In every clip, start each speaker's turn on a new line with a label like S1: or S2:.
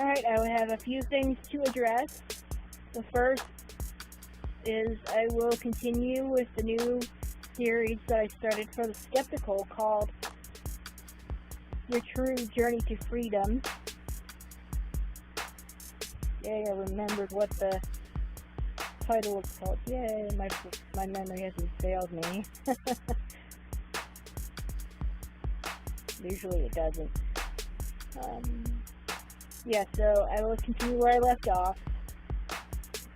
S1: Alright, I have a few things to address. The first is I will continue with the new series that I started for the skeptical called Your True Journey to Freedom. Yay, I remembered what the title was called. Yay, my memory hasn't failed me. Usually it doesn't. So I will continue where I left off,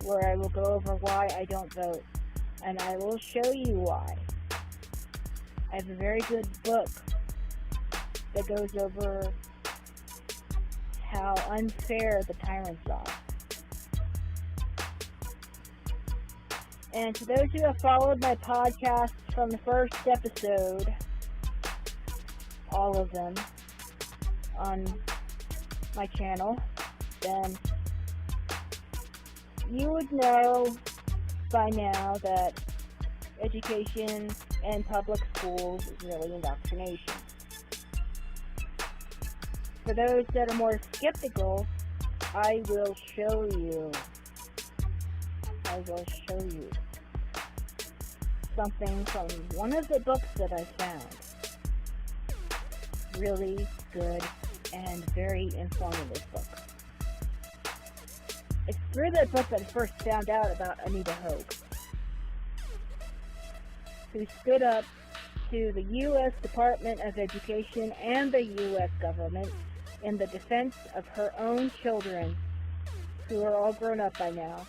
S1: where I will go over why I don't vote, and I will show you why. I have a very good book that goes over how unfair the tyrants are. And to those who have followed my podcast from the first episode, all of them, on my channel, then you would know by now that education and public schools is really indoctrination. For those that are more skeptical, I will show you something from one of the books that I found. Really good and very informative book. It's through that book that I first found out about Anita Hogue, who stood up to the U.S. Department of Education and the U.S. government in the defense of her own children, who are all grown up by now.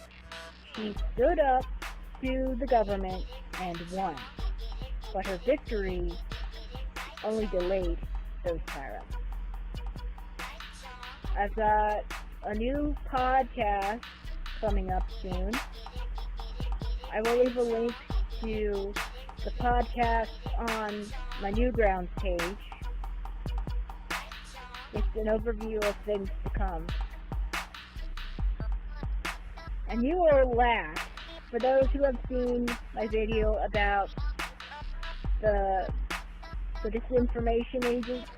S1: She stood up to the government and won, but her victory only delayed those tyrants. I've got a new podcast coming up soon. I will leave a link to the podcast on my Newgrounds page. It's an overview of things to come. And you will laugh. For those who have seen my video about the disinformation agents,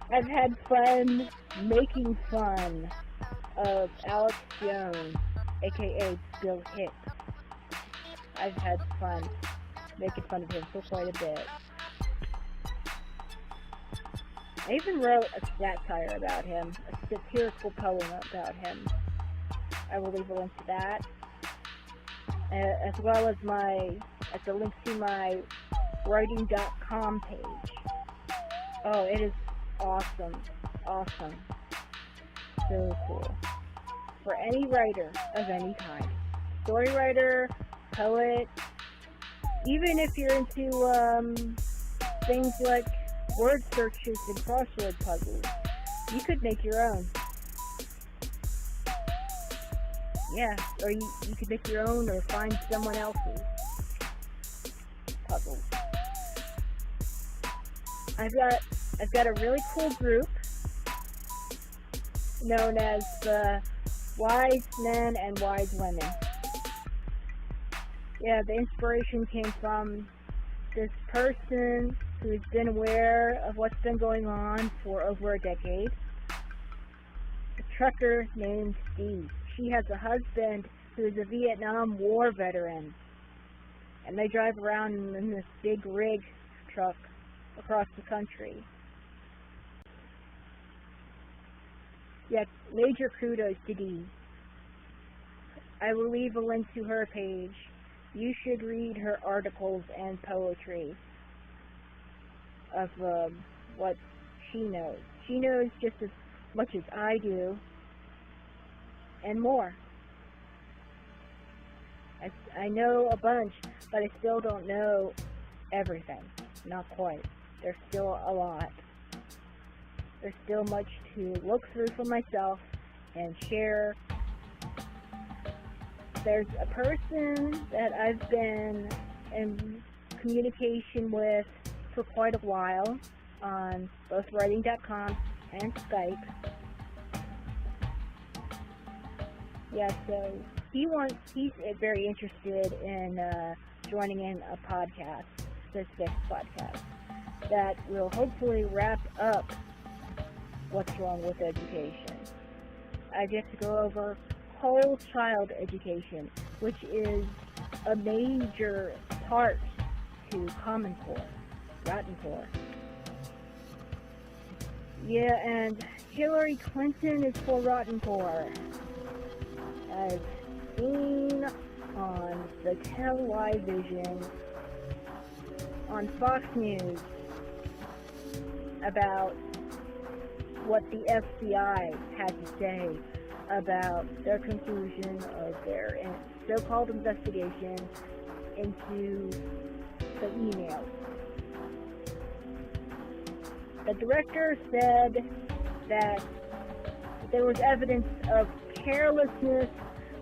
S1: I've had fun making fun of Alex Jones, aka Bill Hicks. I've had fun making fun of him for quite a bit. I even wrote a satire about him, a satirical poem about him. I will leave a link to that, as well as the link to my writing.com page. Oh, it is awesome. So cool. For any writer of any kind. Story writer, poet, even if you're into things like word searches and crossword puzzles, you could make your own. Yeah, or you could make your own or find someone else's puzzles. I've got a really cool group known as the Wise Men and Wise Women. Yeah, the inspiration came from this person who's been aware of what's been going on for over a decade. A trucker named Steve. She has a husband who is a Vietnam War veteran, and they drive around in this big rig truck across the country. Yeah, major kudos to Dee. I will leave a link to her page. You should read her articles and poetry of what she knows. She knows just as much as I do, and more. I know a bunch, but I still don't know everything. Not quite. There's still a lot. There's still much to look through for myself and share. There's a person that I've been in communication with for quite a while on both writing.com and Skype. Yeah, so he's very interested in joining in a podcast, this podcast. that will hopefully wrap up what's wrong with education. I get to go over whole child education, which is a major part to Common Core, Rotten Core. Yeah, and Hillary Clinton is for Rotten Core, as seen on the television on Fox News about what the FBI had to say about their conclusion of their so-called investigation into the emails. The director said that there was evidence of carelessness,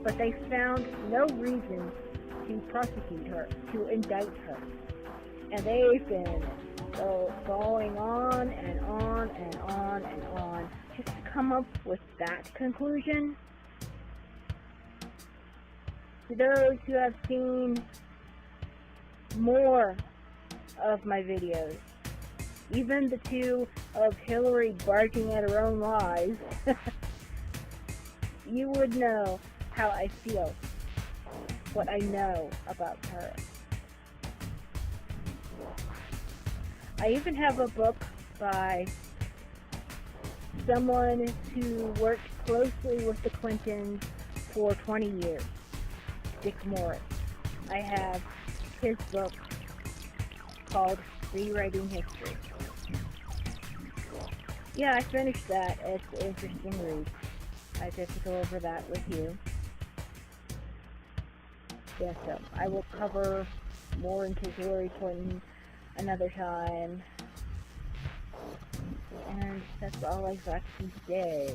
S1: but they found no reason to prosecute her, to indict her. And they've been going on and on and on and on just to come up with that conclusion. To those who have seen more of my videos, even the two of Hillary barking at her own lies, you would know how I feel, what I know about her. I even have a book by someone who worked closely with the Clintons for 20 years, Dick Morris. I have his book called Rewriting History. Yeah, I finished that. It's an interesting read. I get to go over that with you. Yeah, so I will cover more into Hillary Clinton another time. And that's all I've got to say.